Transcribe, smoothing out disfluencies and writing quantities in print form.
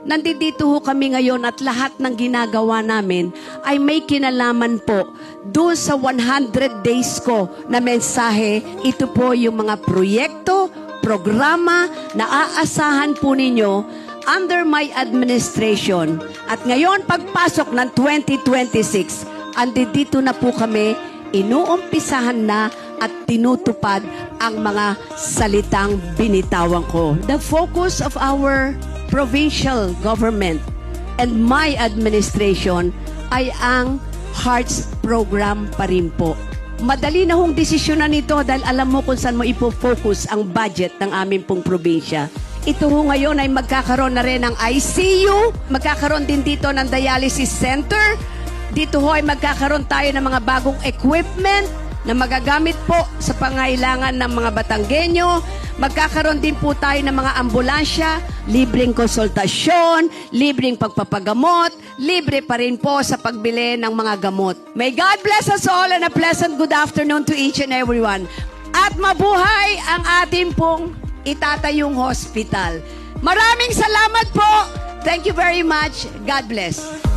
nandito ho kami ngayon at lahat ng ginagawa namin ay may kinalaman po doon sa 100 days ko na mensahe. Ito po yung mga proyekto, programa na aasahan po ninyo under my administration. At ngayon, pagpasok ng 2026, andito na po kami, inuumpisahan na at tinutupad ang mga salitang binitawan ko. The focus of our provincial government and my administration ay ang Hearts Program pa rin po. Madali na hong desisyon na nito dahil alam mo kung saan mo ipofocus ang budget ng aming pong probinsya. Ito ho ngayon ay magkakaroon na rin ng ICU, magkakaroon din dito ng dialysis center. Dito ho ay magkakaroon tayo ng mga bagong equipment na magagamit po sa pangailangan ng mga Batanggenyo. Magkakaroon din po tayo ng mga ambulansya, libreng konsultasyon, libreng pagpapagamot, libre pa rin po sa pagbili ng mga gamot. May God bless us all and a pleasant good afternoon to each and everyone. At mabuhay ang ating pong itatayong hospital. Maraming salamat po. Thank you very much. God bless.